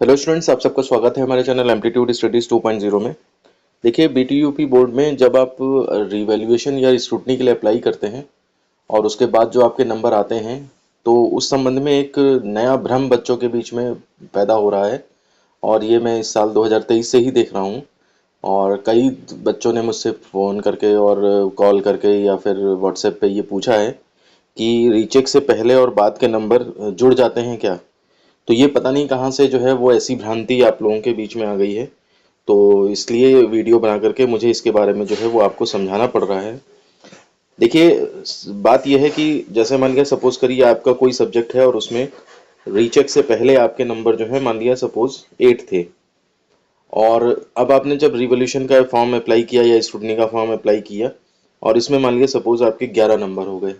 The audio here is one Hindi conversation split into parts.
हेलो स्टूडेंट्स, आप सबका स्वागत है हमारे चैनल एम्पलीट्यूड स्टडीज 2.0 में। देखिए, बीटीयूपी बोर्ड में जब आप रिवैल्यूएशन या स्क्रूटनी के लिए अप्लाई करते हैं और उसके बाद जो आपके नंबर आते हैं, तो उस संबंध में एक नया भ्रम बच्चों के बीच में पैदा हो रहा है। और ये मैं इस साल 2023 से ही देख रहा हूँ। और कई बच्चों ने मुझसे फ़ोन करके और कॉल करके या फिर व्हाट्सएप पे ये पूछा है कि रीचेक से पहले और बाद के नंबर जुड़ जाते हैं क्या। तो ये पता नहीं कहाँ से जो है वो ऐसी भ्रांति आप लोगों के बीच में आ गई है। तो इसलिए वीडियो बना करके मुझे इसके बारे में जो है वो आपको समझाना पड़ रहा है। देखिए, बात यह है कि जैसे मान लिया सपोज करिए आपका कोई सब्जेक्ट है और उसमें रीचेक से पहले आपके नंबर जो है मान लिया सपोज 8 थे। और अब आपने जब रिवोल्यूशन का फॉर्म अप्लाई किया या स्टूडेंट का फॉर्म अप्लाई किया और इसमें मान लिया सपोज आपके 11 नंबर हो गए।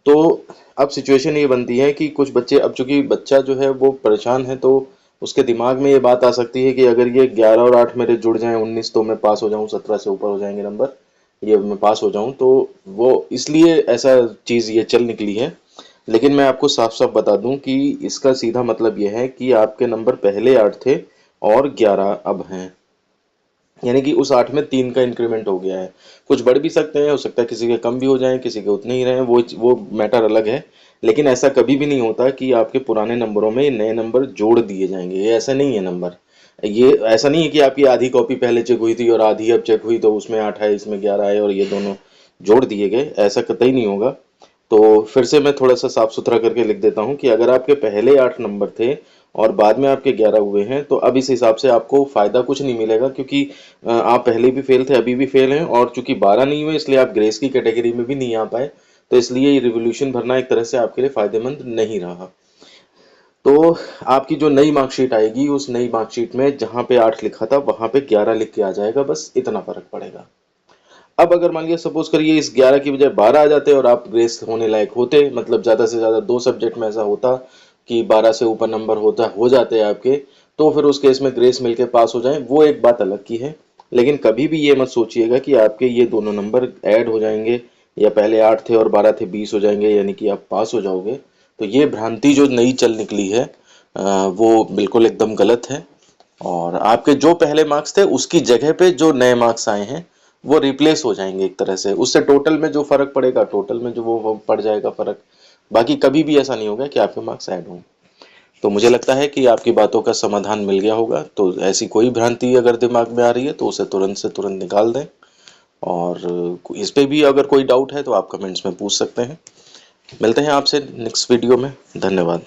तो अब सिचुएशन ये बनती है कि कुछ बच्चे, अब चूंकि बच्चा जो है वो परेशान है, तो उसके दिमाग में ये बात आ सकती है कि अगर ये 11 और 8 मेरे जुड़ जाएं 19 तो मैं पास हो जाऊं, 17 से ऊपर हो जाएंगे नंबर, ये मैं पास हो जाऊं। तो वो इसलिए ऐसा चीज़ ये चल निकली है। लेकिन मैं आपको साफ साफ बता दूं कि इसका सीधा मतलब ये है कि आपके नंबर पहले 8 थे और 11 अब हैं। यानी कि उस 8 में 3 का इंक्रीमेंट हो गया है। कुछ बढ़ भी सकते हैं, हो सकता है किसी के कम भी हो जाएं, किसी के उतने ही रहें, वो मैटर अलग है। लेकिन ऐसा कभी भी नहीं होता कि आपके पुराने नंबरों में नए नंबर जोड़ दिए जाएंगे। ये ऐसा नहीं है नंबर। ये ऐसा नहीं है कि आपकी आधी कॉपी पहले चेक हुई थी और आधी अब चेक हुई तो उसमें 8 है इसमें 11 है और ये दोनों जोड़ दिए गए। ऐसा कतई नहीं होगा। तो फिर से मैं थोड़ा सा साफ सुथरा करके लिख देता हूँ कि अगर आपके पहले 8 नंबर थे और बाद में आपके 11 हुए हैं, तो अब इस हिसाब से आपको फायदा कुछ नहीं मिलेगा, क्योंकि आप पहले भी फेल थे, अभी भी फेल हैं, और चूंकि 12 नहीं हुए इसलिए आप ग्रेस की कैटेगरी में भी नहीं आ पाए। तो इसलिए ये रिवोल्यूशन भरना एक तरह से आपके लिए फायदेमंद नहीं रहा। तो आपकी जो नई मार्कशीट आएगी, उस नई मार्कशीट में जहां पे 8 लिखा था वहां पे 11 लिख के आ जाएगा, बस इतना फर्क पड़ेगा। अब अगर मान लिया सपोज करिए इस 11 की बजाय 12 आ जाते और आप ग्रेस होने लायक होते, मतलब ज़्यादा से ज़्यादा 2 सब्जेक्ट में ऐसा होता कि 12 से ऊपर नंबर होता हो जाते आपके, तो फिर उस केस में ग्रेस मिलके पास हो जाए, वो एक बात अलग की है। लेकिन कभी भी ये मत सोचिएगा कि आपके ये दोनों नंबर ऐड हो जाएंगे, या पहले 8 थे और 12 थे 20 हो जाएंगे यानी कि आप पास हो जाओगे। तो ये भ्रांति जो नई चल निकली है, वो बिल्कुल एकदम गलत है। और आपके जो पहले मार्क्स थे उसकी जगह पे जो नए मार्क्स आए हैं वो रिप्लेस हो जाएंगे एक तरह से। उससे टोटल में जो फर्क पड़ेगा, टोटल में जो वो पड़ जाएगा फर्क। बाकी कभी भी ऐसा नहीं होगा कि आपके मार्क्स ऐड हों। तो मुझे लगता है कि आपकी बातों का समाधान मिल गया होगा। तो ऐसी कोई भ्रांति अगर दिमाग में आ रही है तो उसे तुरंत से तुरंत निकाल दें। और इस पे भी अगर कोई डाउट है तो आप कमेंट्स में पूछ सकते हैं। मिलते हैं आपसे नेक्स्ट वीडियो में। धन्यवाद।